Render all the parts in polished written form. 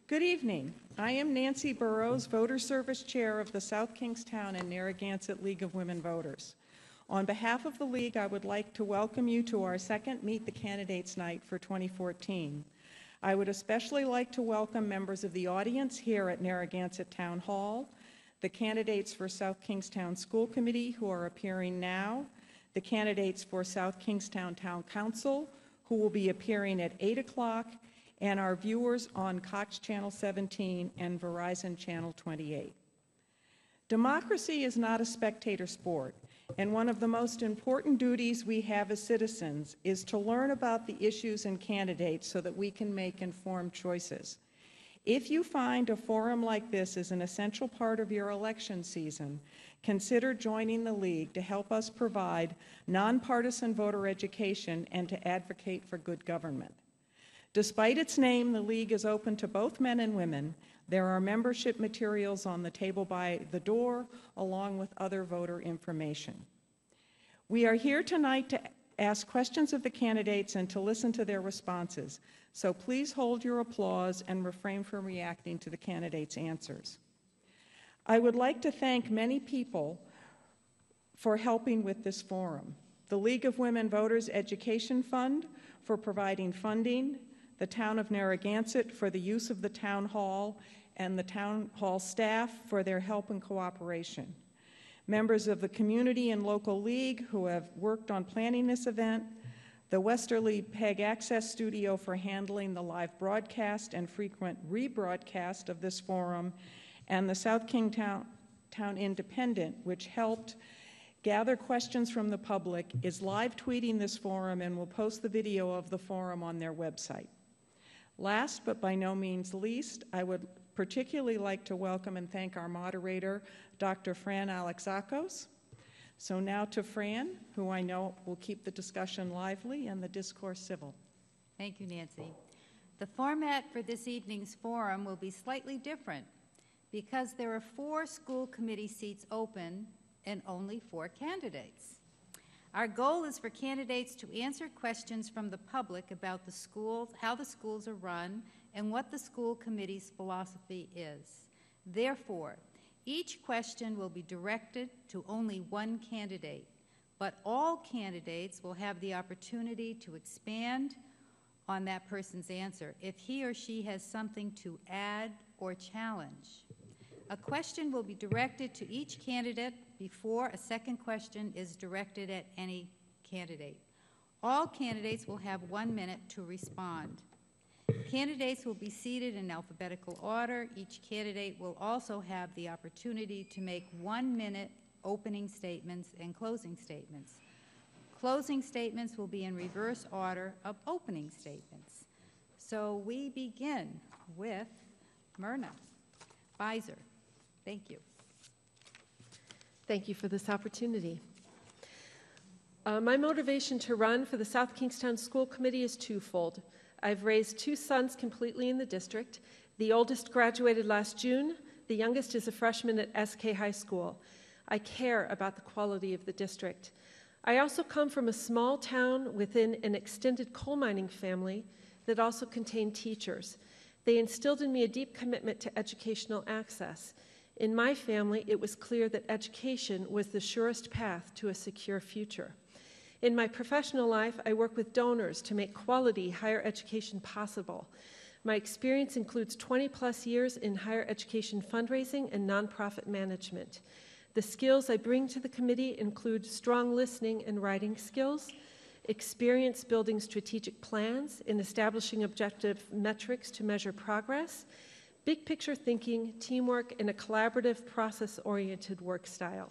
Good evening. I am Nancy Burrows, Voter Service Chair of the South Kingstown and Narragansett League of Women Voters. On behalf of the League, I would like to welcome you to our second Meet the Candidates Night for 2014. I would especially like to welcome members of the audience here at Narragansett Town Hall, the candidates for South Kingstown School Committee who are appearing now, the candidates for South Kingstown Town Council who will be appearing at 8 o'clock, and our viewers on Cox Channel 17 and Verizon Channel 28. Democracy is not a spectator sport, and one of the most important duties we have as citizens is to learn about the issues and candidates so that we can make informed choices. If you find a forum like this is an essential part of your election season, consider joining the League to help us provide nonpartisan voter education and to advocate for good government. Despite its name, the League is open to both men and women. There are membership materials on the table by the door, along with other voter information. We are here tonight to ask questions of the candidates and to listen to their responses, so please hold your applause and refrain from reacting to the candidates' answers. I would like to thank many people for helping with this forum. The League of Women Voters Education Fund for providing funding, the Town of Narragansett for the use of the Town Hall, and the Town Hall staff for their help and cooperation. Members of the community and local league who have worked on planning this event, the Westerly Peg Access Studio for handling the live broadcast and frequent rebroadcast of this forum, and the South Kingstown Independent, which helped gather questions from the public, is live tweeting this forum and will post the video of the forum on their website. Last but by no means least, I would particularly like to welcome and thank our moderator, Dr. Fran Alexakos. So now to Fran, who I know will keep the discussion lively and the discourse civil. Thank you, Nancy. The format for this evening's forum will be slightly different because there are 4 school committee seats open and only 4 candidates. Our goal is for candidates to answer questions from the public about the schools, how the schools are run, and what the school committee's philosophy is. Therefore, each question will be directed to only one candidate, but all candidates will have the opportunity to expand on that person's answer if he or she has something to add or challenge. A question will be directed to each candidate before a second question is directed at any candidate. All candidates will have 1 minute to respond. Candidates will be seated in alphabetical order. Each candidate will also have the opportunity to make 1-minute opening statements and closing statements. Closing statements will be in reverse order of opening statements. So we begin with Myrna Beiser. Thank you. Thank you for this opportunity. My motivation to run for the South Kingstown School Committee is twofold. I've raised 2 sons completely in the district. The oldest graduated last June. The youngest is a freshman at SK High School. I care about the quality of the district. I also come from a small town within an extended coal mining family that also contained teachers. They instilled in me a deep commitment to educational access. In my family, it was clear that education was the surest path to a secure future. In my professional life, I work with donors to make quality higher education possible. My experience includes 20-plus years in higher education fundraising and nonprofit management. The skills I bring to the committee include strong listening and writing skills, experience building strategic plans in establishing objective metrics to measure progress, big picture thinking, teamwork, and a collaborative, process-oriented work style.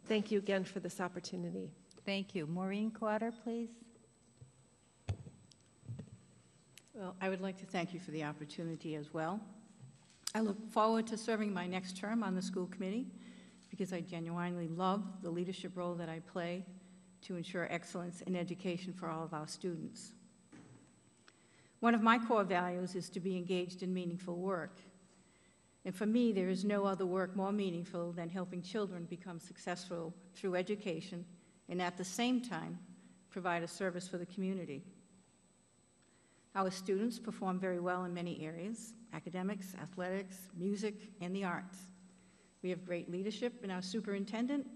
Thank you again for this opportunity. Thank you. Maureen Quatter, please. Well, I would like to thank you for the opportunity as well. I look forward to serving my next term on the school committee because I genuinely love the leadership role that I play to ensure excellence in education for all of our students. One of my core values is to be engaged in meaningful work. And for me, there is no other work more meaningful than helping children become successful through education and at the same time provide a service for the community. Our students perform very well in many areas: academics, athletics, music, and the arts. We have great leadership in our superintendent,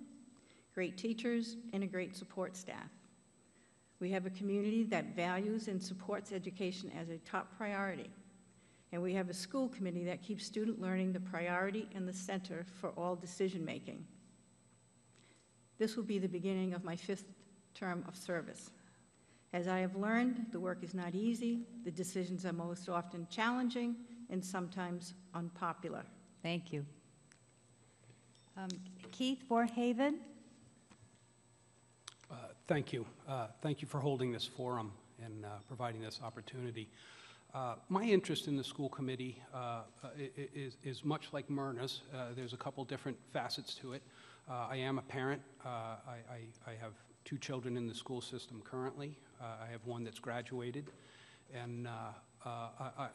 great teachers, and a great support staff. We have a community that values and supports education as a top priority. And we have a school committee that keeps student learning the priority and the center for all decision-making. This will be the beginning of my 5th term of service. As I have learned, the work is not easy, the decisions are most often challenging, and sometimes unpopular. Thank you. Keith Borhaven. Thank you. Thank you for holding this forum and providing this opportunity. My interest in the school committee is much like Myrna's. There's a couple different facets to it. I am a parent. I have 2 children in the school system currently. I have one that's graduated. And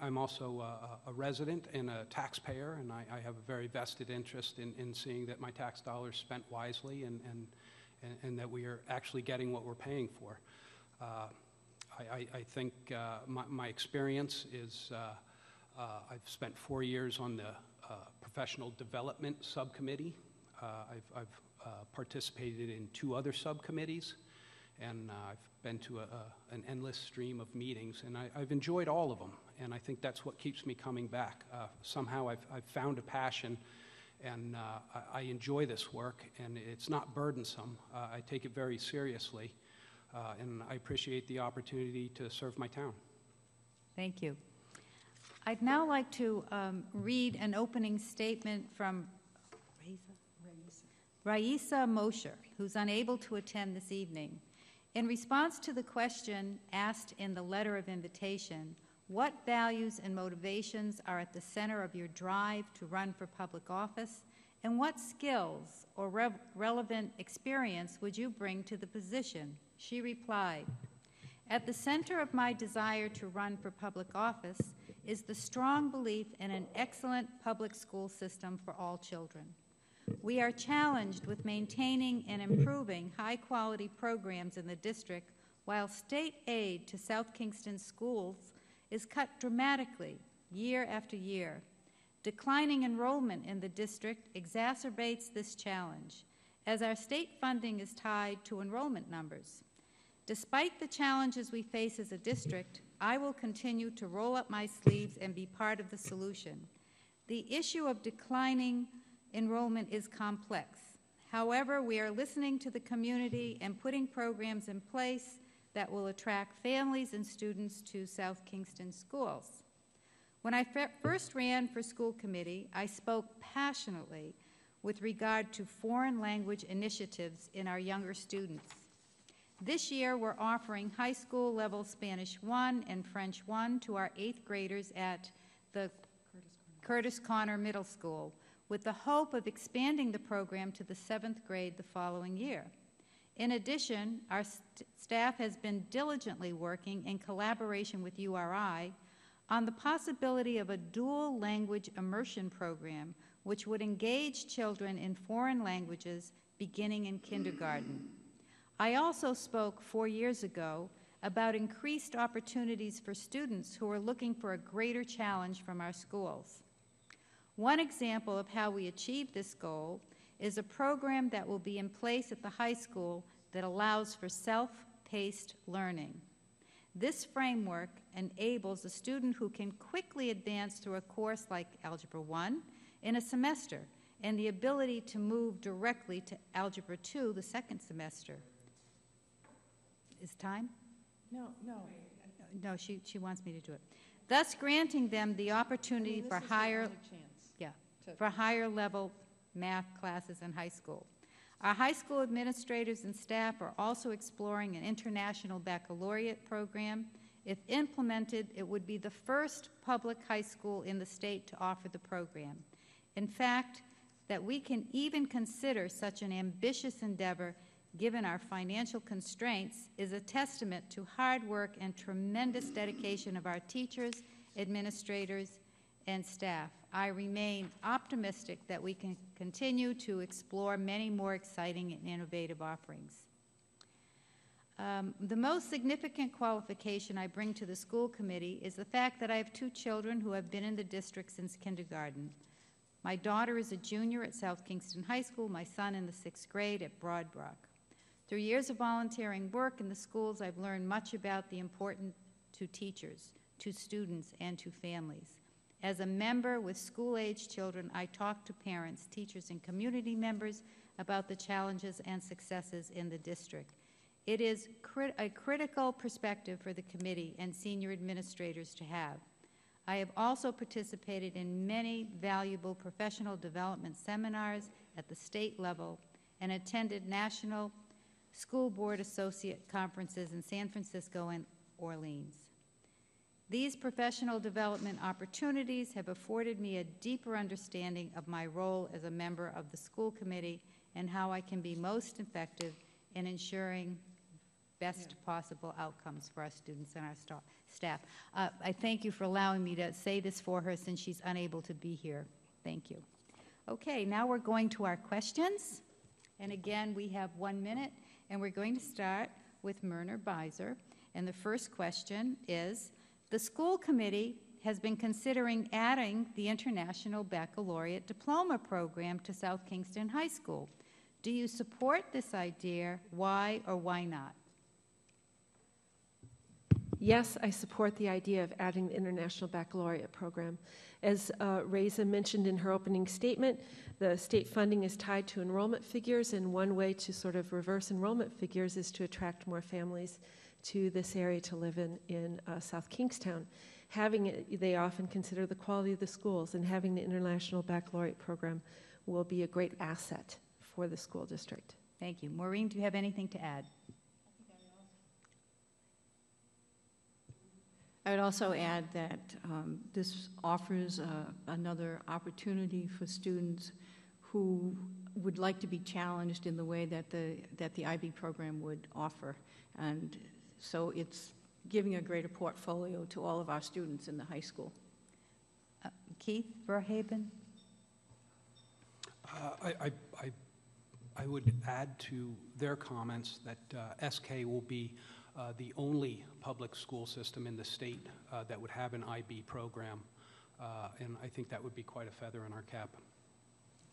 I'm also a resident and a taxpayer, and I have a very vested interest in seeing that my tax dollars spent wisely and that we are actually getting what we're paying for. I think my experience is I've spent 4 years on the professional development subcommittee. I've participated in 2 other subcommittees, and I've been to an endless stream of meetings, and I've enjoyed all of them, and I think that's what keeps me coming back. Somehow I've found a passion, and I enjoy this work, and it's not burdensome. I take it very seriously, and I appreciate the opportunity to serve my town. Thank you. I'd now like to read an opening statement from Raisa Mosher, who's unable to attend this evening. In response to the question asked in the letter of invitation, what values and motivations are at the center of your drive to run for public office, and what skills or relevant experience would you bring to the position? She replied, at the center of my desire to run for public office is the strong belief in an excellent public school system for all children. We are challenged with maintaining and improving high-quality programs in the district while state aid to South Kingston schools is cut dramatically year after year. Declining enrollment in the district exacerbates this challenge, as our state funding is tied to enrollment numbers. Despite the challenges we face as a district, I will continue to roll up my sleeves and be part of the solution. The issue of declining enrollment is complex. However, we are listening to the community and putting programs in place that will attract families and students to South Kingston schools. When I first ran for school committee, I spoke passionately with regard to foreign language initiatives in our younger students. This year, we're offering high school level Spanish 1 and French 1 to our 8th graders at the Curtis Connor Middle School, with the hope of expanding the program to the 7th grade the following year. In addition, our staff has been diligently working in collaboration with URI on the possibility of a dual language immersion program which would engage children in foreign languages beginning in kindergarten. I also spoke 4 years ago about increased opportunities for students who are looking for a greater challenge from our schools. One example of how we achieve this goal is a program that will be in place at the high school that allows for self-paced learning. This framework enables a student who can quickly advance through a course like Algebra 1 in a semester and the ability to move directly to Algebra 2 the second semester. Is time? No. No, she wants me to do it. Thus granting them the opportunity for higher level math classes in high school. Our high school administrators and staff are also exploring an international baccalaureate program. If implemented, it would be the first public high school in the state to offer the program. In fact, that we can even consider such an ambitious endeavor given our financial constraints is a testament to hard work and tremendous dedication of our teachers, administrators, and staff. I remain optimistic that we can continue to explore many more exciting and innovative offerings. The most significant qualification I bring to the school committee is the fact that I have 2 children who have been in the district since kindergarten. My daughter is a junior at South Kingstown High School, my son in the 6th grade at Broadbrook. Through years of volunteering work in the schools, I've learned much about the importance to teachers, to students, and to families. As a member with school-age children, I talk to parents, teachers, and community members about the challenges and successes in the district. It is a critical perspective for the committee and senior administrators to have. I have also participated in many valuable professional development seminars at the state level and attended National School Board Associate conferences in San Francisco and Orleans. These professional development opportunities have afforded me a deeper understanding of my role as a member of the school committee and how I can be most effective in ensuring best possible outcomes for our students and our staff. I thank you for allowing me to say this for her since she's unable to be here. Thank you. Okay, now we're going to our questions. And again, we have 1 minute, and we're going to start with Myrna Beiser. And the first question is, the school committee has been considering adding the International Baccalaureate Diploma program to South Kingstown High School. Do you support this idea? Why or why not? Yes, I support the idea of adding the International Baccalaureate program. As Reza mentioned in her opening statement, the state funding is tied to enrollment figures, and one way to sort of reverse enrollment figures is to attract more families to this area to live in South Kingstown. Having it, they often consider the quality of the schools, and having the International Baccalaureate program will be a great asset for the school district. Thank you. Maureen, do you have anything to add? I would also add that this offers another opportunity for students who would like to be challenged in the way that the IB program would offer. And so it's giving a greater portfolio to all of our students in the high school. Keith Verhaven? I would add to their comments that SK will be the only public school system in the state that would have an IB program, and I think that would be quite a feather in our cap.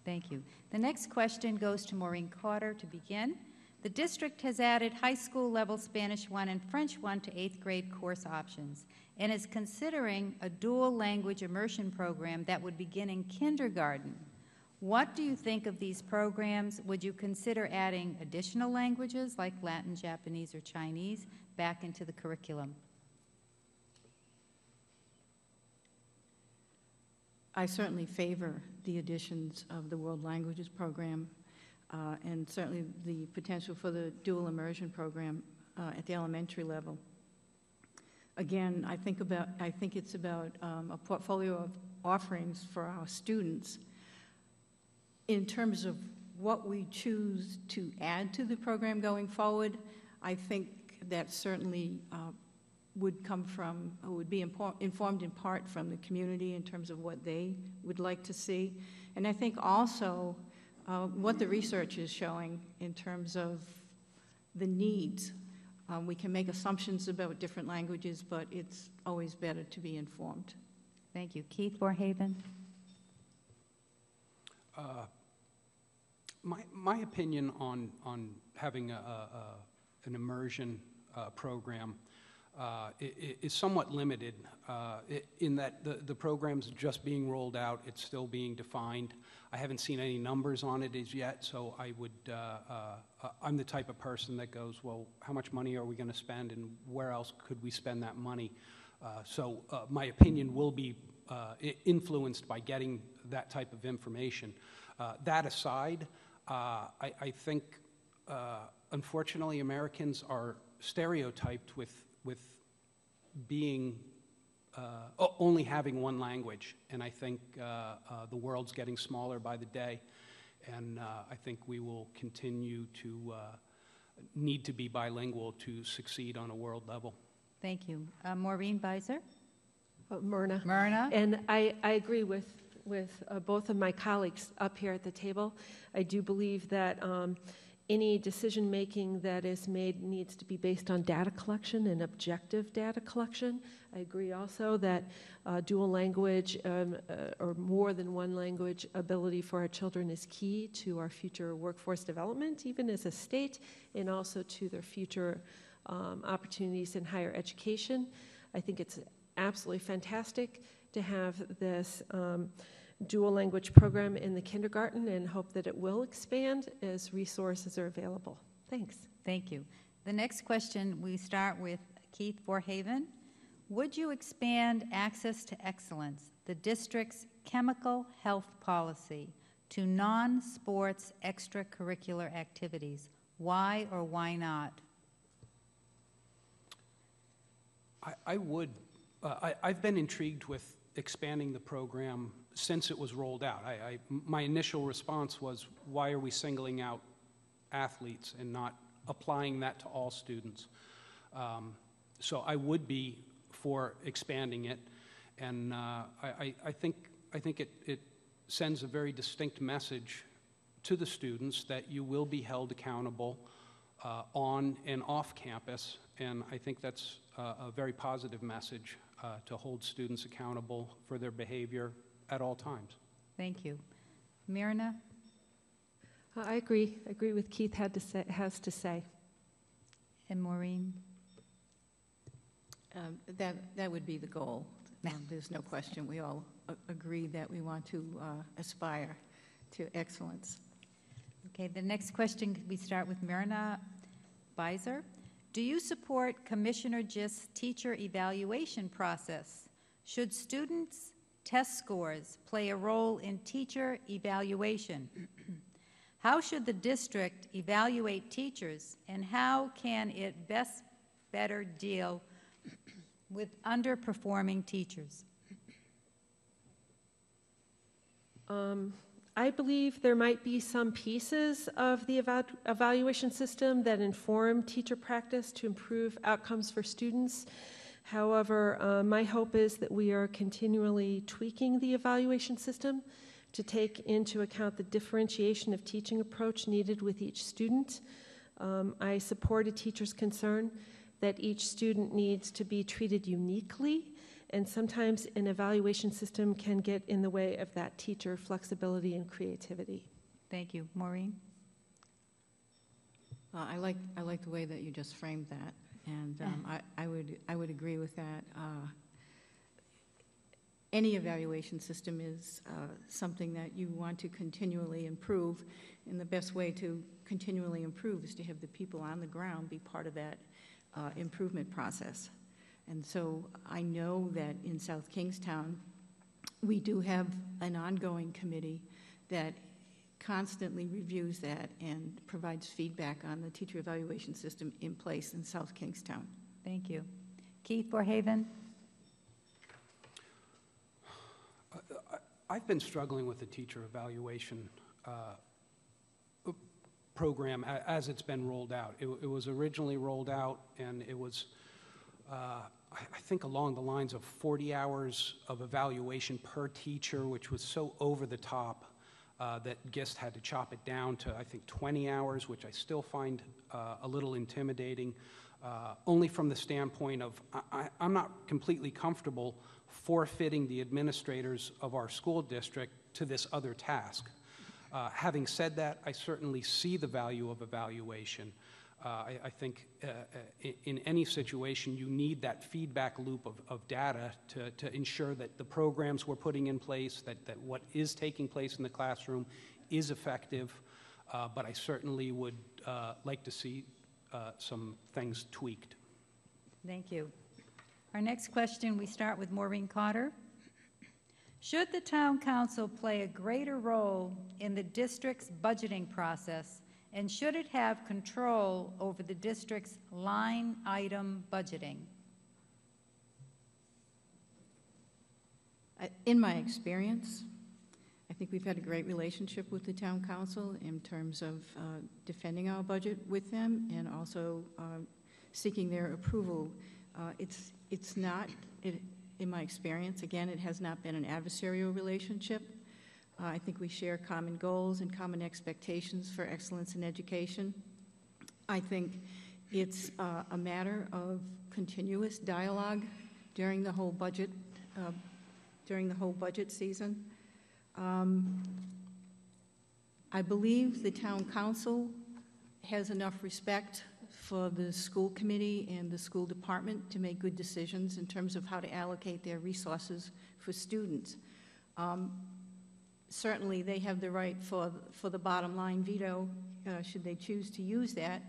Thank you. The next question goes to Maureen Carter to begin. The district has added high school level Spanish 1 and French 1 to 8th grade course options and is considering a dual language immersion program that would begin in kindergarten. What do you think of these programs? Would you consider adding additional languages like Latin, Japanese, or Chinese back into the curriculum? I certainly favor the additions of the World Languages program and certainly the potential for the dual immersion program at the elementary level. Again, I think it's about a portfolio of offerings for our students. In terms of what we choose to add to the program going forward, I think that certainly would be informed in part from the community in terms of what they would like to see. And I think also what the research is showing in terms of the needs. We can make assumptions about different languages, but it's always better to be informed. Thank you. Keith Verhaven? My opinion on having an immersion program is somewhat limited in that the program's just being rolled out. It's still being defined. I haven't seen any numbers on it as yet, so I'm the type of person that goes, well, how much money are we going to spend and where else could we spend that money? So my opinion will be influenced by getting that type of information. That aside, I think, unfortunately, Americans are stereotyped with being only having one language, and I think the world's getting smaller by the day, and I think we will continue to need to be bilingual to succeed on a world level. Thank you. Maureen Beiser? Myrna. Myrna? And I agree with both of my colleagues up here at the table. I do believe that any decision-making that is made needs to be based on data collection and objective data collection. I agree also that dual language or more than one language ability for our children is key to our future workforce development, even as a state, and also to their future opportunities in higher education. I think it's absolutely fantastic to have this dual language program in the kindergarten and hope that it will expand as resources are available. Thanks. Thank you. The next question, we start with Keith Borhaven. Would you expand Access to Excellence, the district's chemical health policy, to non-sports extracurricular activities? Why or why not? I would. I've been intrigued with expanding the program since it was rolled out. My initial response was, why are we singling out athletes and not applying that to all students? So I would be for expanding it, and I think it sends a very distinct message to the students that you will be held accountable on and off campus, and I think that's a very positive message to hold students accountable for their behavior at all times. Thank you. Myrna? I agree. I agree with Keith has to say. And Maureen? That would be the goal. There's no question. We all agree that we want to aspire to excellence. Okay, the next question, we start with Myrna Beiser. Do you support Commissioner Gist's teacher evaluation process? Should students' test scores play a role in teacher evaluation? How should the district evaluate teachers, and how can it better deal with underperforming teachers? I believe there might be some pieces of the evaluation system that inform teacher practice to improve outcomes for students. However, my hope is that we are continually tweaking the evaluation system to take into account the differentiation of teaching approach needed with each student. I support a teacher's concern that each student needs to be treated uniquely, and sometimes an evaluation system can get in the way of that teacher flexibility and creativity. Thank you. Maureen? I like the way that you just framed that, and I would agree with that. Any evaluation system is something that you want to continually improve, and the best way to continually improve is to have the people on the ground be part of that improvement process. And so I know that in South Kingstown, we do have an ongoing committee that constantly reviews that and provides feedback on the teacher evaluation system in place in South Kingstown. Thank you. Keith Borhaven? I've been struggling with the teacher evaluation program as it's been rolled out. It was originally rolled out, and it was I think along the lines of 40 hours of evaluation per teacher, which was so over the top that GIST had to chop it down to, I think, 20 hours, which I still find a little intimidating, only from the standpoint of I'm not completely comfortable forfeiting the administrators of our school district to this other task. Having said that, I certainly see the value of evaluation. I think in any situation, you need that feedback loop of data to ensure that the programs we're putting in place, that what is taking place in the classroom is effective, but I certainly would like to see some things tweaked. Thank you. Our next question, we start with Maureen Cotter. Should the town council play a greater role in the district's budgeting process, and should it have control over the district's line item budgeting? In my experience, I think we've had a great relationship with the town council in terms of defending our budget with them and also seeking their approval. It's not, in my experience, again, it has not been an adversarial relationship. I think we share common goals and common expectations for excellence in education. I think it's a matter of continuous dialogue during the whole budget season. I believe the town council has enough respect for the school committee and the school department to make good decisions in terms of how to allocate their resources for students. Certainly, they have the right for the bottom line veto, should they choose to use that.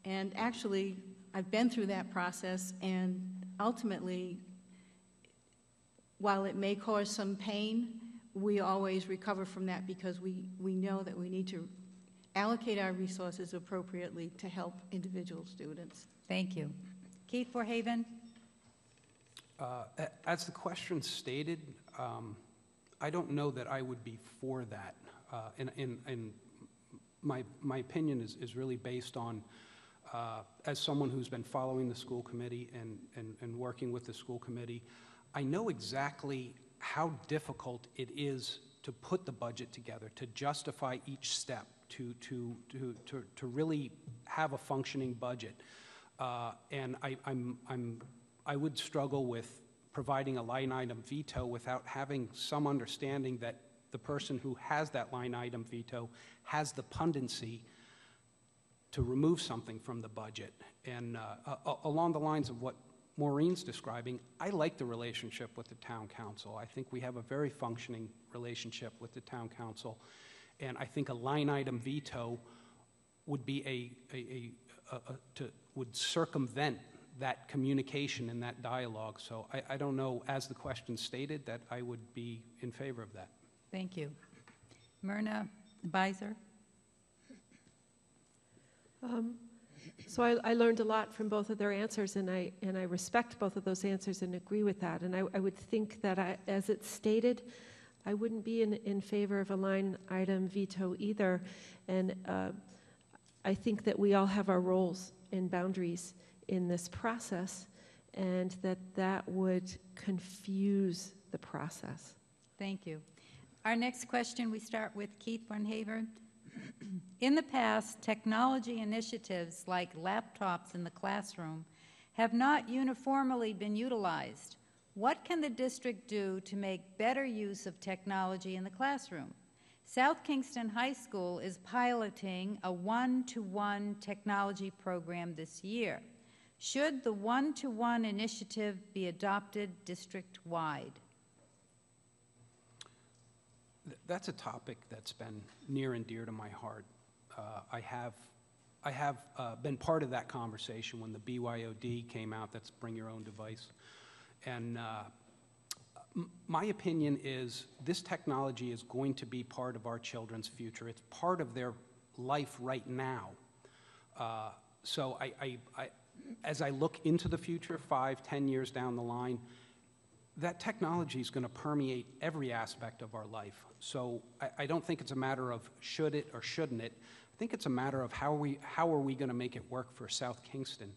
And actually, I've been through that process, and ultimately, while it may cause some pain, we always recover from that because we know that we need to allocate our resources appropriately to help individual students. Thank you. Keith Forhaven? As the question stated, I don't know that I would be for that. And my opinion is really based on, as someone who's been following the school committee and working with the school committee, I know exactly how difficult it is to put the budget together, to justify each step, to really have a functioning budget. And I would struggle with providing a line item veto without having some understanding that the person who has that line item veto has the pundency to remove something from the budget. And along the lines of what Maureen's describing, I like the relationship with the town council. I think we have a very functioning relationship with the town council. And I think a line item veto would be would circumvent that communication and that dialogue. So I don't know, as the question stated, that I would be in favor of that. Thank you. Myrna Beiser? So I learned a lot from both of their answers, and I respect both of those answers and agree with that. And I would think that, as it's stated, I wouldn't be in favor of a line item veto either. And I think that we all have our roles and boundaries in this process, and that would confuse the process. Thank you. Our next question, we start with Keith Forhaven. In the past, technology initiatives like laptops in the classroom have not uniformly been utilized. What can the district do to make better use of technology in the classroom? South Kingstown High School is piloting a one-to-one technology program this year. Should the one-to-one initiative be adopted district-wide? That's a topic that's been near and dear to my heart. I have been part of that conversation when the BYOD came out, that's Bring Your Own Device. And my opinion is this technology is going to be part of our children's future. It's part of their life right now. So as I look into the future, 5, 10 years down the line, that technology is going to permeate every aspect of our life. So I don't think it's a matter of should it or shouldn't it. I think it's a matter of how are we going to make it work for South Kingston.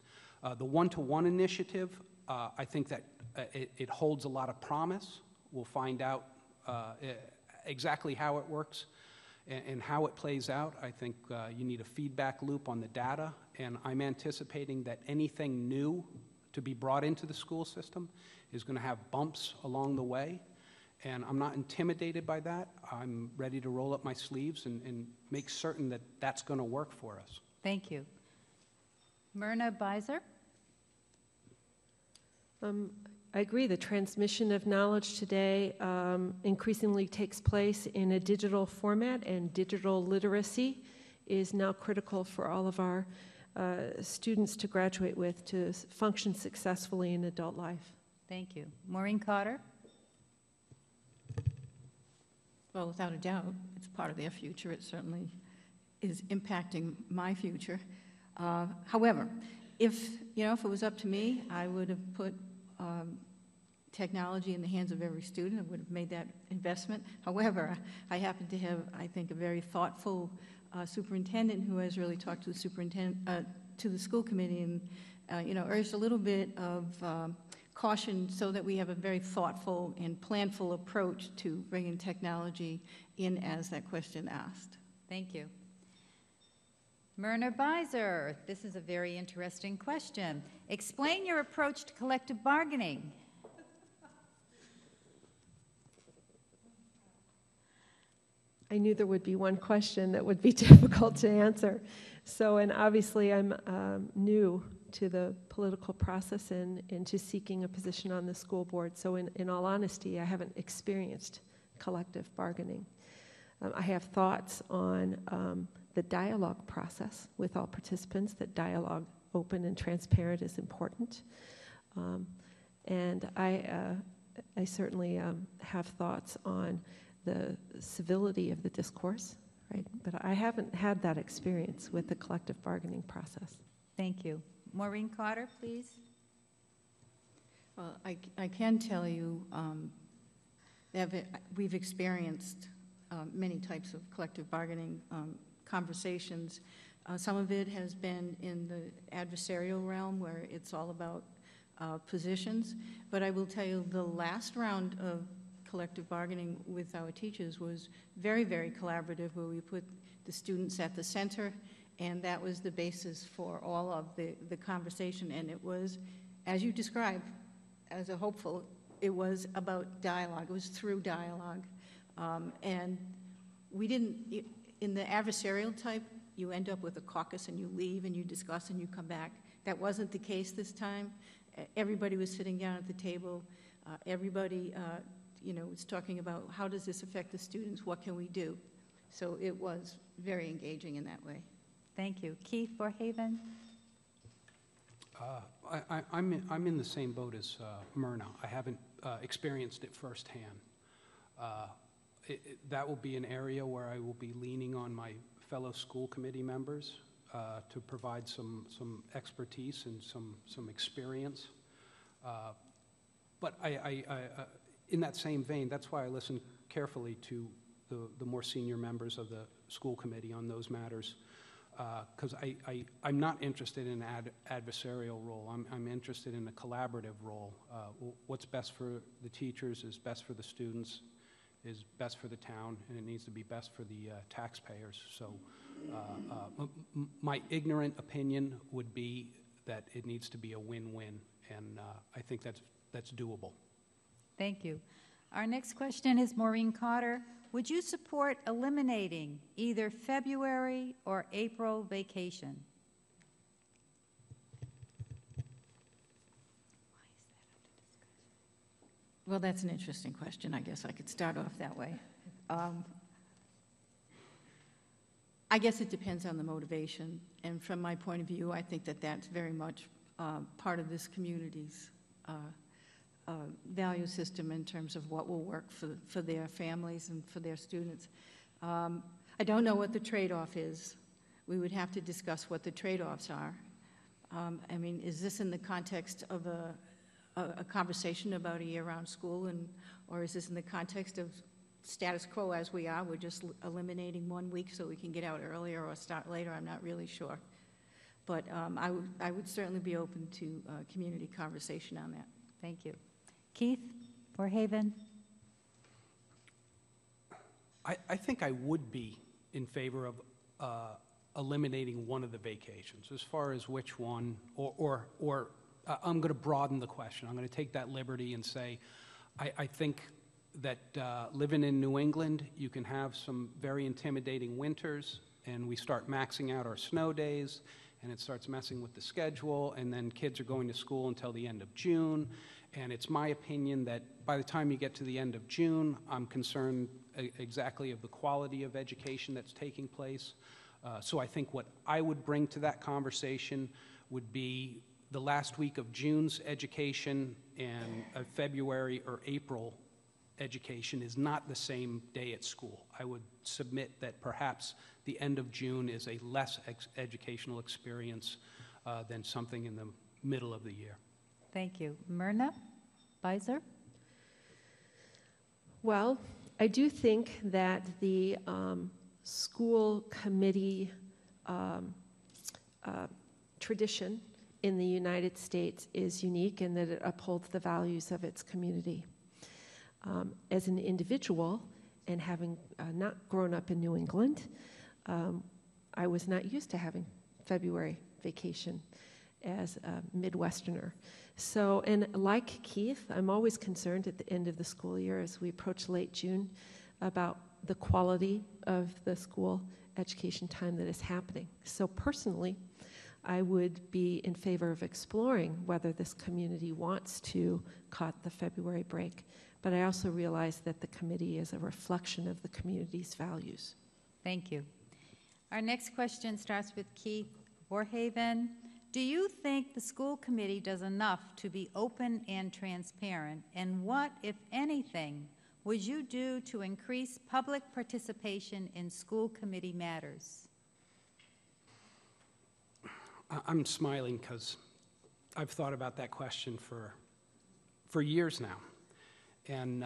The one-to-one initiative, I think that it holds a lot of promise. We'll find out exactly how it works and how it plays out. I think you need a feedback loop on the data, and I'm anticipating that anything new to be brought into the school system is going to have bumps along the way, and I'm not intimidated by that. I'm ready to roll up my sleeves and make certain that that's going to work for us. Thank you. Myrna Beiser? I agree. The transmission of knowledge today increasingly takes place in a digital format, and digital literacy is now critical for all of our students to graduate with to function successfully in adult life. Thank you. Maureen Cotter? Well, without a doubt, it's part of their future. It certainly is impacting my future. However, if it was up to me, I would have put technology in the hands of every student. I would have made that investment. However, I happen to have, I think, a very thoughtful superintendent who has really talked to the school committee and urged a little bit of caution so that we have a very thoughtful and planful approach to bringing technology in as that question asked. Thank you. Myrna Beiser, this is a very interesting question. Explain your approach to collective bargaining. I knew there would be one question that would be difficult to answer. So, and obviously I'm new to the political process and to seeking a position on the school board. So in all honesty, I haven't experienced collective bargaining. I have thoughts on the dialogue process with all participants, that dialogue open and transparent is important. And I certainly have thoughts on the civility of the discourse, right? But I haven't had that experience with the collective bargaining process. Thank you. Maureen Carter, please. Well, I can tell you that we've experienced many types of collective bargaining conversations. Some of it has been in the adversarial realm where it's all about positions, but I will tell you the last round of collective bargaining with our teachers was very, very collaborative, where we put the students at the center, and that was the basis for all of the conversation. And it was, as you described, as a hopeful, it was about dialogue. It was through dialogue. And we didn't, in the adversarial type, you end up with a caucus and you leave and you discuss and you come back. That wasn't the case this time. Everybody was sitting down at the table. Everybody was talking about how does this affect the students, what can we do? So it was very engaging in that way. Thank you. Keith Borhaven? I'm in the same boat as Myrna. I haven't experienced it firsthand. That will be an area where I will be leaning on my fellow school committee members to provide some expertise and some experience. But in that same vein, that's why I listen carefully to the more senior members of the school committee on those matters, because I'm not interested in an adversarial role. I'm interested in a collaborative role. What's best for the teachers is best for the students, is best for the town, and it needs to be best for the taxpayers. So my ignorant opinion would be that it needs to be a win-win, and I think that's doable. Thank you. Our next question is Maureen Carter. Would you support eliminating either February or April vacation? Well, that's an interesting question. I guess I could start off that way. I guess it depends on the motivation. And from my point of view, I think that that's very much part of this community's value system in terms of what will work for their families and for their students. I don't know what the trade-off is. We would have to discuss what the trade-offs are. I mean, is this in the context of a conversation about a year-round school, or is this in the context of status quo as we are? We're just eliminating 1 week so we can get out earlier or start later. I'm not really sure. But I would certainly be open to community conversation on that. Thank you. Keith Borhaven? I think I would be in favor of eliminating one of the vacations. As far as which one, or I'm going to broaden the question. I'm going to take that liberty and say, I think that living in New England, you can have some very intimidating winters, and we start maxing out our snow days, and it starts messing with the schedule, and then kids are going to school until the end of June. And it's my opinion that by the time you get to the end of June, I'm concerned exactly of the quality of education that's taking place. So I think what I would bring to that conversation would be the last week of June's education and February or April education is not the same day at school. I would submit that perhaps the end of June is a less educational experience than something in the middle of the year. Thank you. Myrna Beiser? Well, I do think that the school committee tradition in the United States is unique in that it upholds the values of its community. As an individual, and having not grown up in New England, I was not used to having February vacation as a Midwesterner. So, and like Keith, I'm always concerned at the end of the school year as we approach late June about the quality of the school education time that is happening. So personally, I would be in favor of exploring whether this community wants to cut the February break. But I also realize that the committee is a reflection of the community's values. Thank you. Our next question starts with Keith Warhaven. Do you think the school committee does enough to be open and transparent? And what, if anything, would you do to increase public participation in school committee matters? I'm smiling because I've thought about that question for years now. And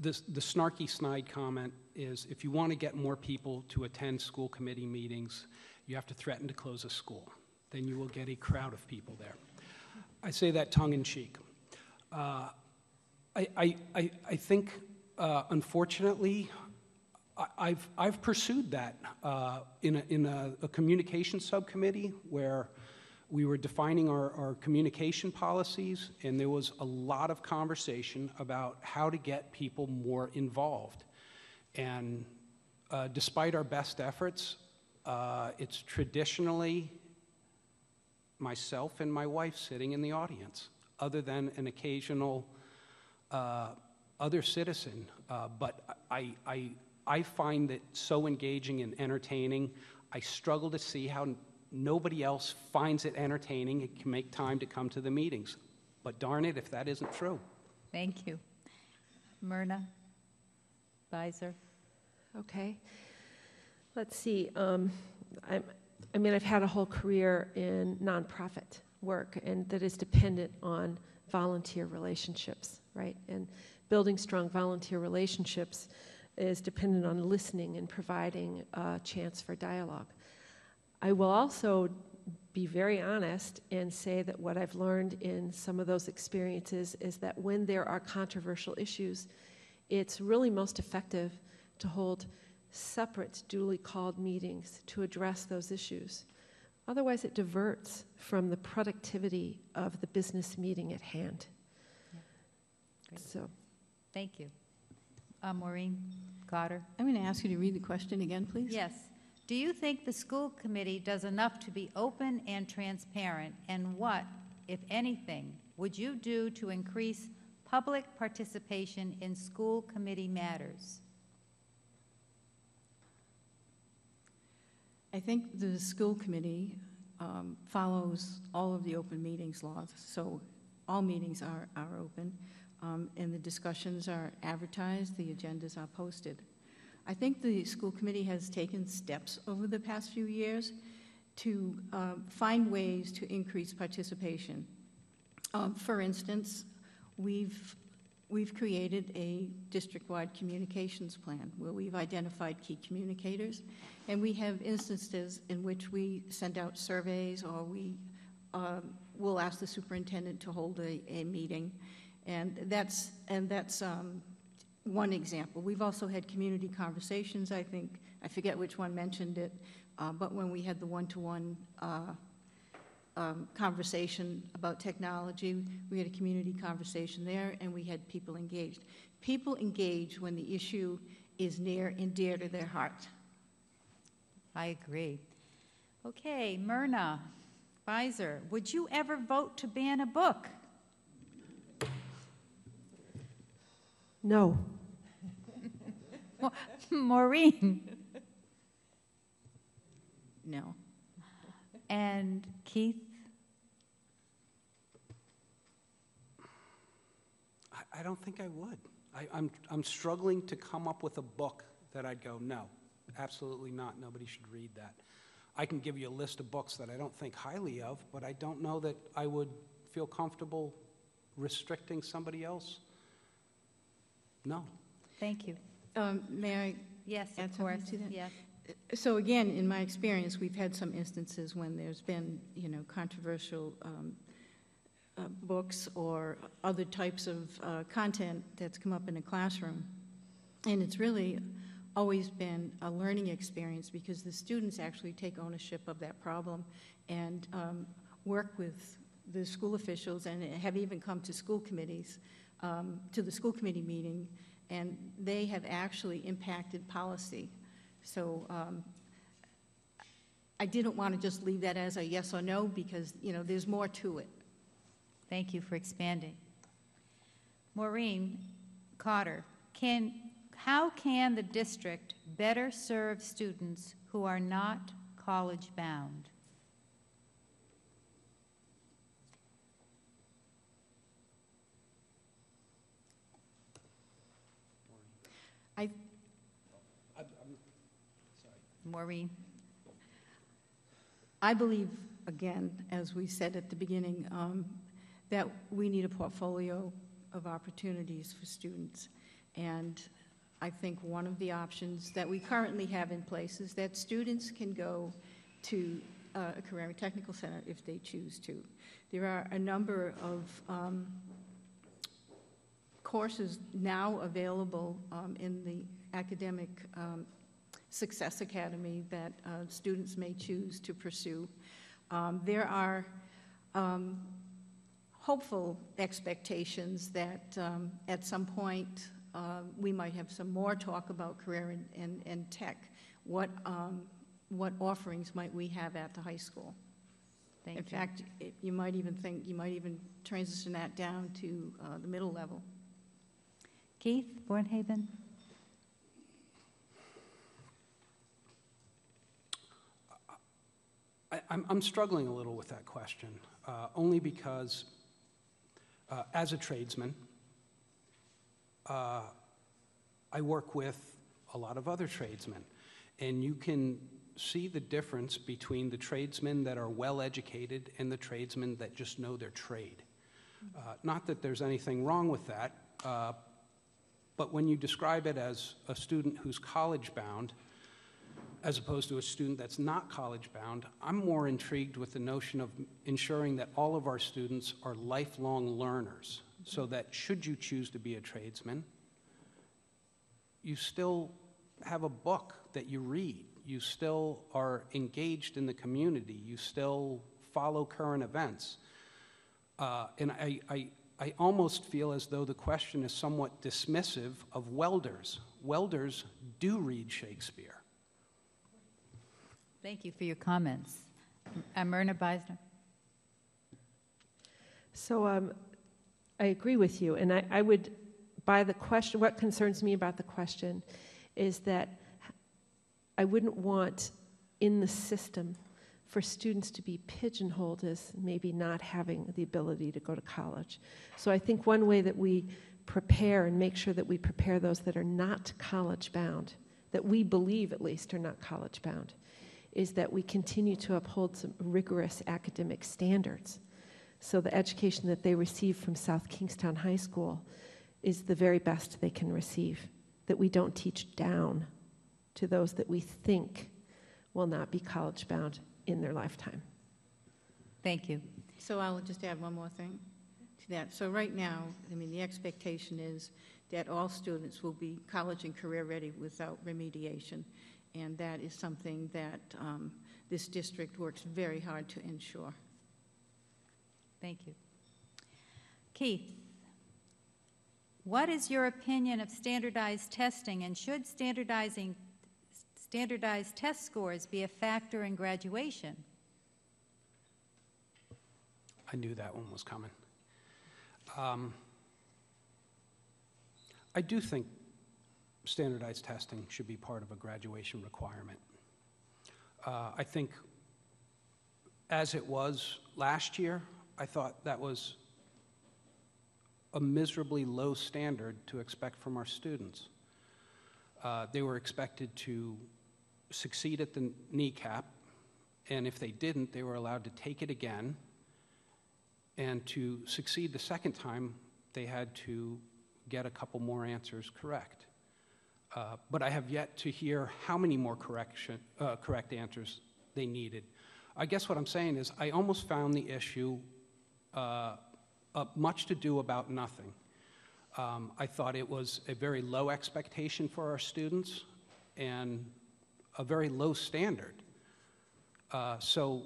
the snarky snide comment is, if you want to get more people to attend school committee meetings, you have to threaten to close a school. Then you will get a crowd of people there. I say that tongue-in-cheek. I think, unfortunately, I've pursued that in a communication subcommittee where we were defining our communication policies, and there was a lot of conversation about how to get people more involved. And despite our best efforts, it's traditionally myself and my wife sitting in the audience, other than an occasional other citizen. But I find it so engaging and entertaining. I struggle to see how nobody else finds it entertaining and can make time to come to the meetings. But darn it, if that isn't true. Thank you. Myrna, Visor. Okay. Let's see. I've had a whole career in nonprofit work, and that is dependent on volunteer relationships, right? And building strong volunteer relationships is dependent on listening and providing a chance for dialogue. I will also be very honest and say that what I've learned in some of those experiences is that when there are controversial issues, it's really most effective to hold separate, duly called meetings to address those issues. Otherwise, it diverts from the productivity of the business meeting at hand. Yeah. Great. So, thank you. Maureen Cotter. I'm going to ask you to read the question again, please. Yes. Do you think the school committee does enough to be open and transparent? And what, if anything, would you do to increase public participation in school committee matters? I think the school committee follows all of the open meetings laws, so all meetings are open, and the discussions are advertised, the agendas are posted. I think the school committee has taken steps over the past few years to find ways to increase participation. For instance, we've created a district-wide communications plan where we've identified key communicators, and we have instances in which we send out surveys, or we'll ask the superintendent to hold a meeting, and that's one example. We've also had community conversations. I forget which one mentioned it, but when we had the one-to-one conversation about technology, we had a community conversation there, and we had people engaged. People engage when the issue is near and dear to their heart. I agree. Okay, Myrna, Visor, would you ever vote to ban a book? no. Maureen. No. And Keith? I don't think I would. I'm struggling to come up with a book that I'd go, no, absolutely not. Nobody should read that. I can give you a list of books that I don't think highly of, but I don't know that I would feel comfortable restricting somebody else. No. Thank you. May I Yes, add of course. something to that? Yes. So again, in my experience, we've had some instances when there's been, controversial books or other types of content that's come up in a classroom. And it's really always been a learning experience because the students actually take ownership of that problem and work with the school officials and have even come to school committees, to the school committee meeting, and they have actually impacted policy. So I didn't want to just leave that as a yes or no because, there's more to it. Thank you for expanding. Maureen Cotter, how can the district better serve students who are not college-bound? Maureen. I believe, again, as we said at the beginning, that we need a portfolio of opportunities for students. And I think one of the options that we currently have in place is that students can go to a career and technical center if they choose to. There are a number of courses now available in the academic Success Academy that students may choose to pursue. There are hopeful expectations that at some point we might have some more talk about career and tech. What offerings might we have at the high school? Thank you. In fact, you might even transition that down to the middle level. Keith Bornhaven. I'm struggling a little with that question, only because as a tradesman, I work with a lot of other tradesmen, and you can see the difference between the tradesmen that are well-educated and the tradesmen that just know their trade. Not that there's anything wrong with that, but when you describe it as a student who's college-bound, as opposed to a student that's not college-bound, I'm more intrigued with the notion of ensuring that all of our students are lifelong learners, so that should you choose to be a tradesman, you still have a book that you read. You still are engaged in the community. You still follow current events. And I almost feel as though the question is somewhat dismissive of welders. Welders do read Shakespeare. Thank you for your comments. Myrna Beisner. So I agree with you, and I would, by the question, what concerns me about the question is that I wouldn't want in the system for students to be pigeonholed as maybe not having the ability to go to college. So I think one way that we prepare and make sure that we prepare those that are not college-bound, that we believe at least are not college-bound, is that we continue to uphold some rigorous academic standards. So the education that they receive from South Kingstown High School is the very best they can receive, that we don't teach down to those that we think will not be college-bound in their lifetime. Thank you. So I'll just add one more thing to that. So right now, the expectation is that all students will be college and career ready without remediation. And that is something that this district works very hard to ensure. Thank you. Keith, what is your opinion of standardized testing, and should standardized test scores be a factor in graduation? I knew that one was coming. I do think standardized testing should be part of a graduation requirement. I think as it was last year, I thought that was a miserably low standard to expect from our students. They were expected to succeed at the kneecap, and if they didn't, they were allowed to take it again, and to succeed the second time, they had to get a couple more answers correct. But I have yet to hear how many more correct answers they needed. I guess what I'm saying is I almost found the issue much to do about nothing. I thought it was a very low expectation for our students and a very low standard. So,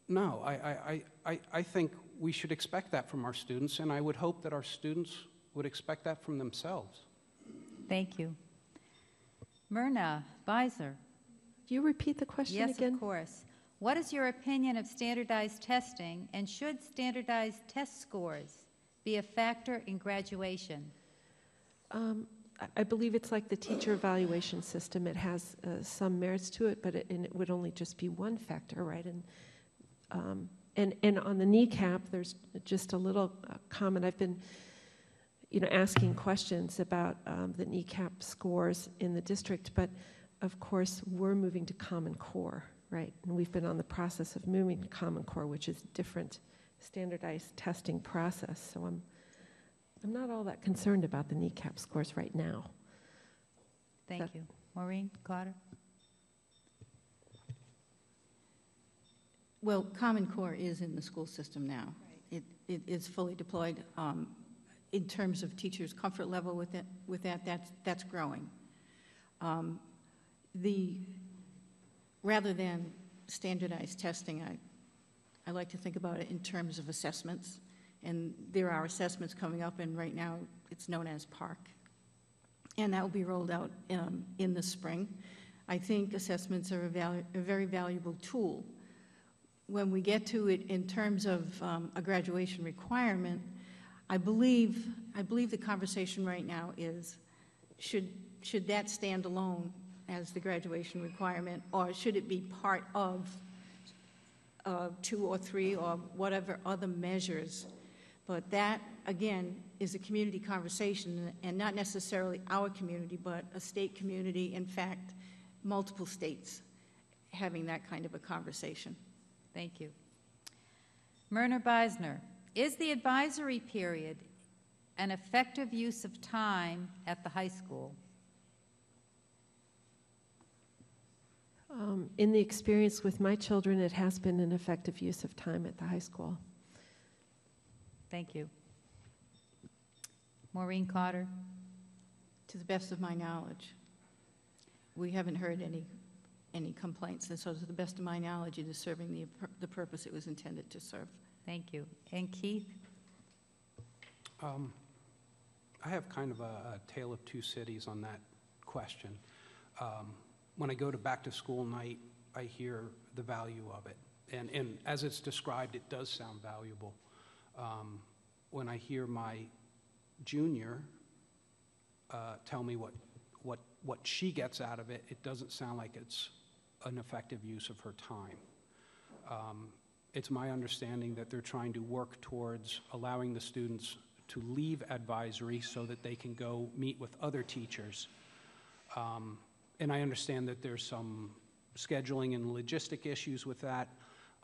no, I think we should expect that from our students, and I would hope that our students would expect that from themselves. Thank you. Myrna Beiser. Do you repeat the question Yes, again? of course. What is your opinion of standardized testing, and should standardized test scores be a factor in graduation? I believe it's like the teacher evaluation system. It has some merits to it, but it would only just be one factor, right? And on the kneecap, there's just a little comment. I've been, asking questions about the kneecap scores in the district, but of course we're moving to Common Core, right? And we've been on the process of moving to Common Core, which is a different standardized testing process. So I'm not all that concerned about the kneecap scores right now. Thank you. Maureen Cotter. Well, Common Core is in the school system now. Right. It is fully deployed. In terms of teachers' comfort level with that's growing. Rather than standardized testing, I like to think about it in terms of assessments. And there are assessments coming up, and right now it's known as PARC. And that will be rolled out in the spring. I think assessments are a very valuable tool. When we get to it in terms of a graduation requirement, I believe the conversation right now is, should that stand alone as the graduation requirement, or should it be part of 2 or 3 or whatever other measures? But that, again, is a community conversation, and not necessarily our community, but a state community, in fact, multiple states having that kind of a conversation. Thank you. Myrna Beisner. Is the advisory period an effective use of time at the high school? In the experience with my children, it has been an effective use of time at the high school. Thank you. Maureen Cotter. To the best of my knowledge, we haven't heard any complaints, and so to the best of my knowledge, it is serving the purpose it was intended to serve. Thank you. And Keith? I have kind of a tale of two cities on that question. When I go to back-to-school night, I hear the value of it. And as it's described, it does sound valuable. When I hear my junior tell me what she gets out of it, it doesn't sound like it's an effective use of her time. It's my understanding that they're trying to work towards allowing the students to leave advisory so that they can go meet with other teachers. And I understand that there's some scheduling and logistic issues with that.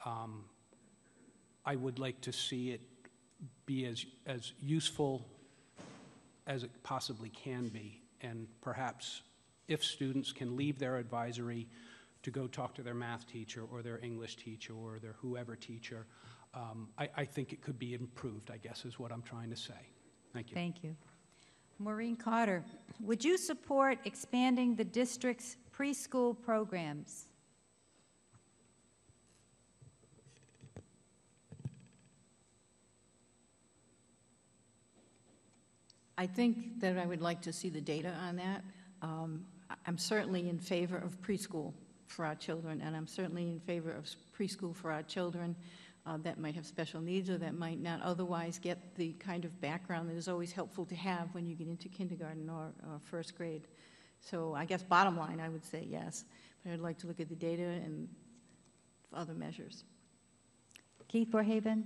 I would like to see it be as useful as it possibly can be. And perhaps if students can leave their advisory to go talk to their math teacher or their English teacher or their whoever teacher, I think it could be improved, I guess, is what I'm trying to say. Thank you. Thank you. Maureen Cotter, would you support expanding the district's preschool programs? I think that I would like to see the data on that. I'm certainly in favor of preschool for our children, and I'm certainly in favor of preschool for our children that might have special needs or that might not otherwise get the kind of background that is always helpful to have when you get into kindergarten or first grade. So I guess bottom line, I would say yes, but I'd like to look at the data and other measures. Keith Borhaven?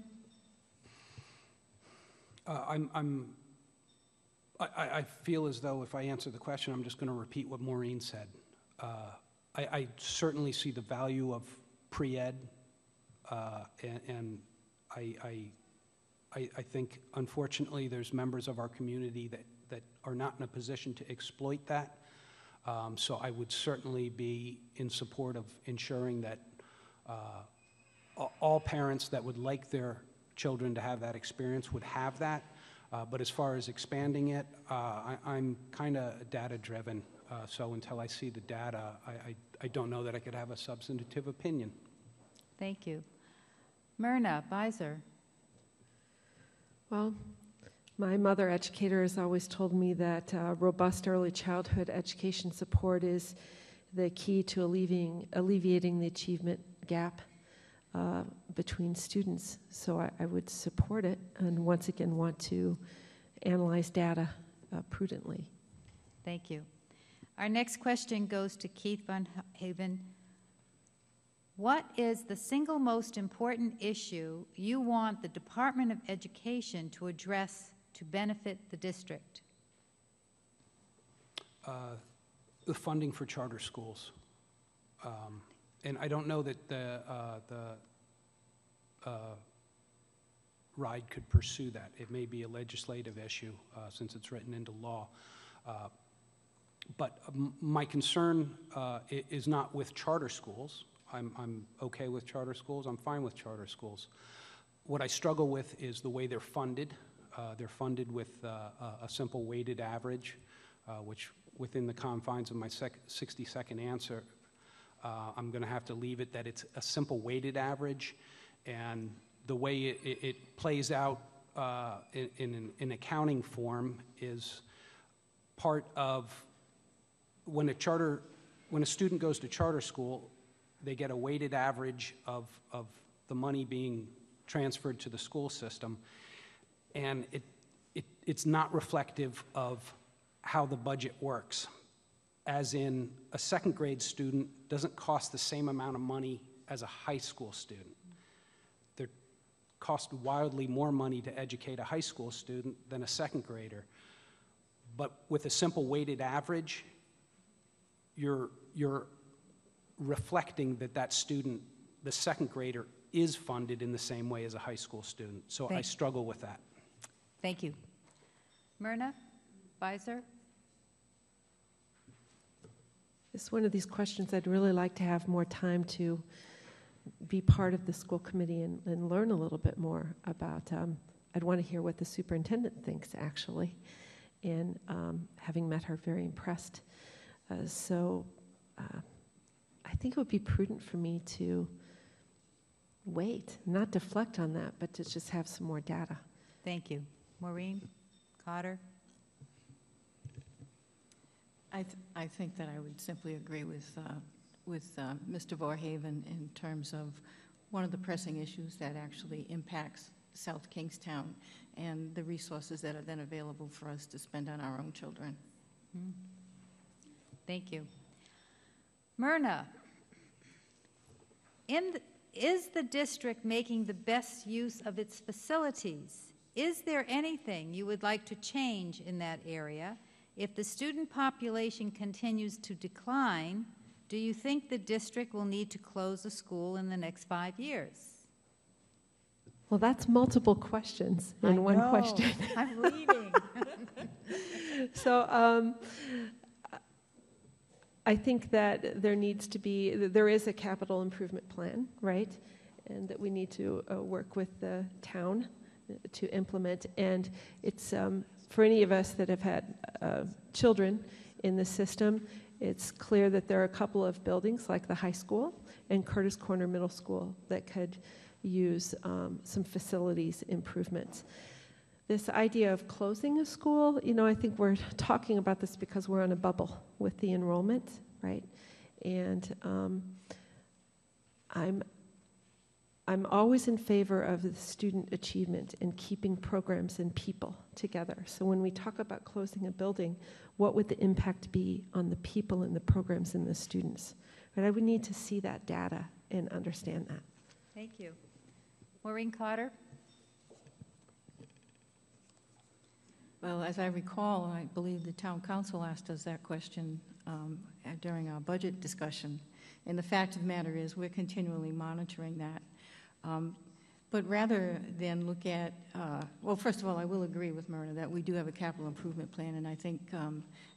I feel as though if I answer the question, I'm just going to repeat what Maureen said. I certainly see the value of pre-ed, and I think, unfortunately, there's members of our community that are not in a position to exploit that. So I would certainly be in support of ensuring that all parents that would like their children to have that experience would have that. But as far as expanding it, I'm kind of data-driven. So until I see the data, I don't know that I could have a substantive opinion. Thank you. Myrna Beiser. Well, my mother educator has always told me that robust early childhood education support is the key to alleviating the achievement gap between students. So I would support it, and once again want to analyze data prudently. Thank you. Our next question goes to Keith Van Haven. What is the single most important issue you want the Department of Education to address to benefit the district? The funding for charter schools. And I don't know that the RIDE could pursue that. It may be a legislative issue since it's written into law. But my concern is not with charter schools. I'm okay with charter schools. I'm fine with charter schools. What I struggle with is the way they're funded. They're funded with a simple weighted average, which within the confines of my 60-second answer, I'm going to have to leave it that it's a simple weighted average. And the way it plays out in an accounting form is part of when a student goes to charter school, they get a weighted average of the money being transferred to the school system, and it's not reflective of how the budget works. As in, a second grade student doesn't cost the same amount of money as a high school student. They cost wildly more money to educate a high school student than a second grader. But with a simple weighted average, you're reflecting that student, the second grader, is funded in the same way as a high school student. So I struggle with that. Thank you. Myrna Beiser. It's one of these questions I'd really like to have more time to be part of the school committee and learn a little bit more about. I'd want to hear what the superintendent thinks, actually. And having met her, very impressed. I think it would be prudent for me to wait, not deflect on that, but to just have some more data. Thank you. Maureen Cotter. I think that I would simply agree with Mr. Vorhaven in terms of one of the pressing issues that actually impacts South Kingstown and the resources that are then available for us to spend on our own children. Thank you. Myrna, is the district making the best use of its facilities? Is there anything you would like to change in that area? If the student population continues to decline, do you think the district will need to close a school in the next 5 years? Well, that's multiple questions in one question. I'm reading. So I think that there is a capital improvement plan, right? And that we need to work with the town to implement. And it's, for any of us that have had children in the system, it's clear that there are a couple of buildings like the high school and Curtis Corner Middle School that could use some facilities improvements. This idea of closing a school, I think we're talking about this because we're on a bubble with the enrollment, right? And I'm always in favor of the student achievement and keeping programs and people together. So when we talk about closing a building, what would the impact be on the people and the programs and the students? Right? I would need to see that data and understand that. Thank you. Maureen Cotter. Well, as I recall, I believe the town council asked us that question during our budget discussion. And the fact of the matter is we're continually monitoring that. But rather than look at, well, first of all, I will agree with Myrna that we do have a capital improvement plan, and I think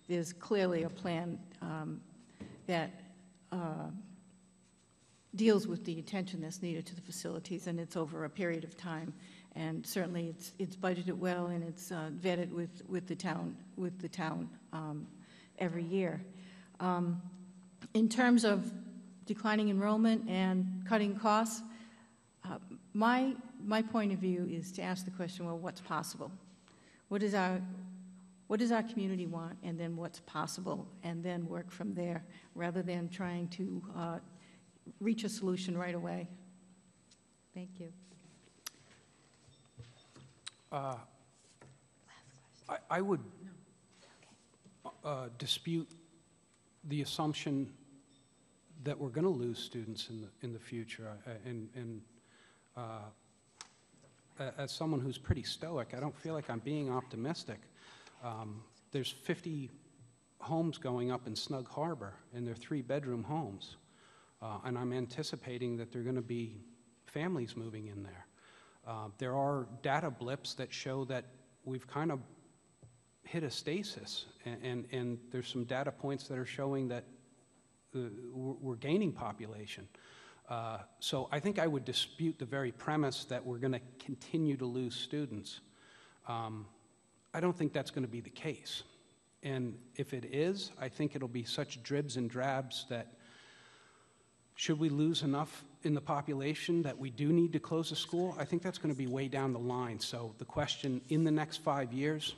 there's clearly a plan that deals with the attention that's needed to the facilities, and it's over a period of time. And certainly it's budgeted well, and it's vetted with the town every year. In terms of declining enrollment and cutting costs, my point of view is to ask the question, well, what's possible? What does our community want, and then what's possible, and then work from there, rather than trying to reach a solution right away. Thank you. I would dispute the assumption that we're going to lose students in the future. As someone who's pretty stoic, I don't feel like I'm being optimistic. There's 50 homes going up in Snug Harbor, and they're 3-bedroom homes. And I'm anticipating that there are going to be families moving in there. There are data blips that show that we've kind of hit a stasis, and there's some data points that are showing that we're gaining population. So I think I would dispute the very premise that we're going to continue to lose students. I don't think that's going to be the case. And if it is, I think it'll be such dribs and drabs that should we lose enough in the population that we do need to close a school, I think that's going to be way down the line. So the question, in the next 5 years,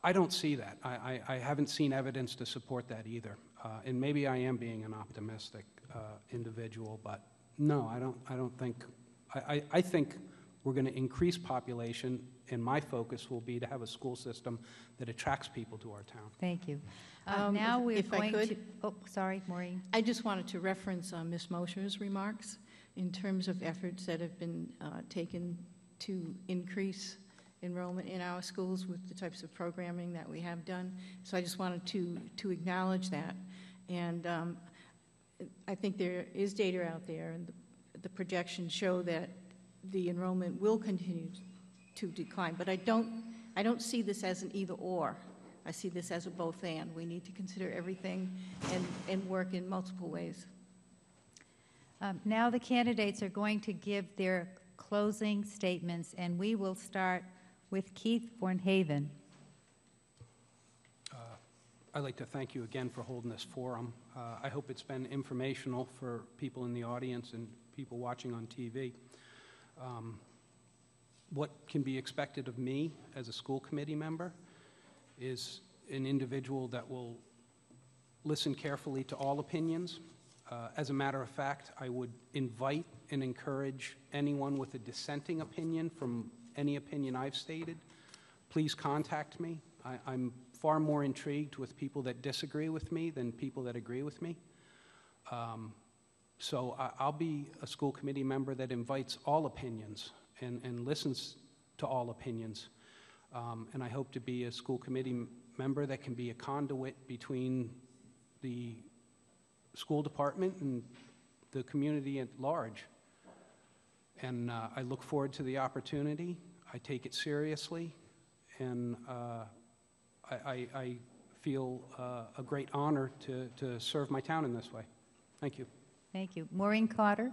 I don't see that. I haven't seen evidence to support that either. And maybe I am being an optimistic individual, but no, I don't think. I think we're going to increase population, and my focus will be to have a school system that attracts people to our town. Thank you. Now we're if I going could, to, oh, sorry, Maureen. I just wanted to reference Ms. Mosher's remarks in terms of efforts that have been taken to increase enrollment in our schools with the types of programming that we have done. So I just wanted to acknowledge that. And I think there is data out there, and the projections show that the enrollment will continue to decline. But I don't see this as an either-or. I see this as a both-and. We need to consider everything and work in multiple ways. Now the candidates are going to give their closing statements, and we will start with Keith Bornhaven. I'd like to thank you again for holding this forum. I hope it's been informational for people in the audience and people watching on TV. What can be expected of me as a school committee member is an individual that will listen carefully to all opinions. As a matter of fact, I would invite and encourage anyone with a dissenting opinion from any opinion I've stated. Please contact me. I'm far more intrigued with people that disagree with me than people that agree with me. So I'll be a school committee member that invites all opinions and listens to all opinions. And I hope to be a school committee member that can be a conduit between the school department and the community at large. And I look forward to the opportunity. I take it seriously, and I feel a great honor to serve my town in this way. Thank you. Thank you. Maureen Cotter.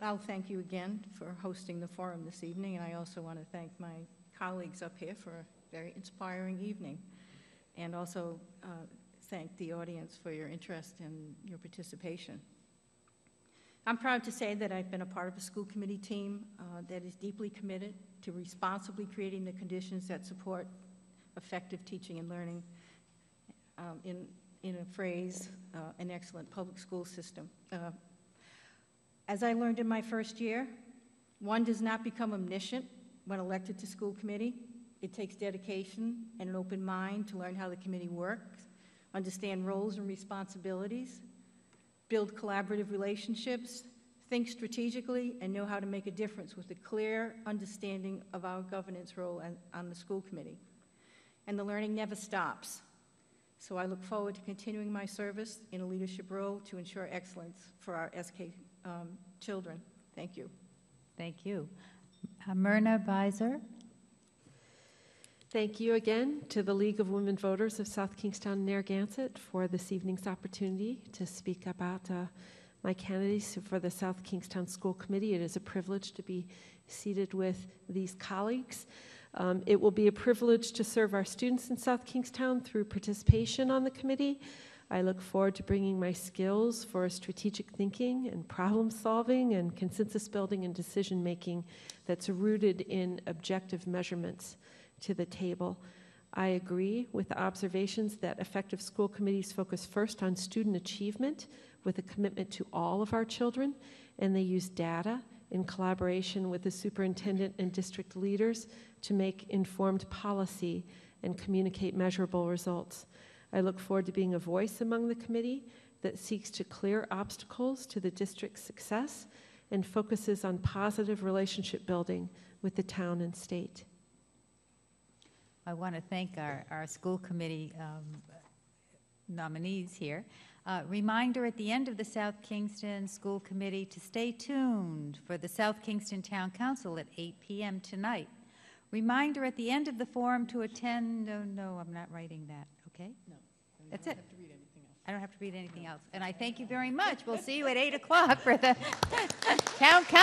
I'll thank you again for hosting the forum this evening, and I also want to thank my colleagues up here for a very inspiring evening, and also thank the audience for your interest and your participation. I'm proud to say that I've been a part of a school committee team that is deeply committed to responsibly creating the conditions that support effective teaching and learning, in a phrase, an excellent public school system. As I learned in my first year, one does not become omniscient when elected to school committee. It takes dedication and an open mind to learn how the committee works, understand roles and responsibilities, build collaborative relationships, think strategically, and know how to make a difference with a clear understanding of our governance role on the school committee. And the learning never stops. So I look forward to continuing my service in a leadership role to ensure excellence for our SK children. Thank you. Thank you. Myrna Beiser. Thank you again to the League of Women Voters of South Kingstown-Narragansett for this evening's opportunity to speak about my candidacy for the South Kingstown School Committee. It is a privilege to be seated with these colleagues. It will be a privilege to serve our students in South Kingstown through participation on the committee. I look forward to bringing my skills for strategic thinking and problem solving and consensus building and decision making that's rooted in objective measurements to the table. I agree with the observations that effective school committees focus first on student achievement with a commitment to all of our children, and they use data in collaboration with the superintendent and district leaders to make informed policy and communicate measurable results. I look forward to being a voice among the committee that seeks to clear obstacles to the district's success and focuses on positive relationship building with the town and state. I want to thank our school committee nominees here. Reminder at the end of the South Kingston School Committee to stay tuned for the South Kingston Town Council at 8 p.m. tonight. Reminder at the end of the forum to attend, oh no, I'm not writing that, okay? No. That's it. I don't have to read anything else. And I thank you very much. We'll see you at 8 o'clock for the Town Council.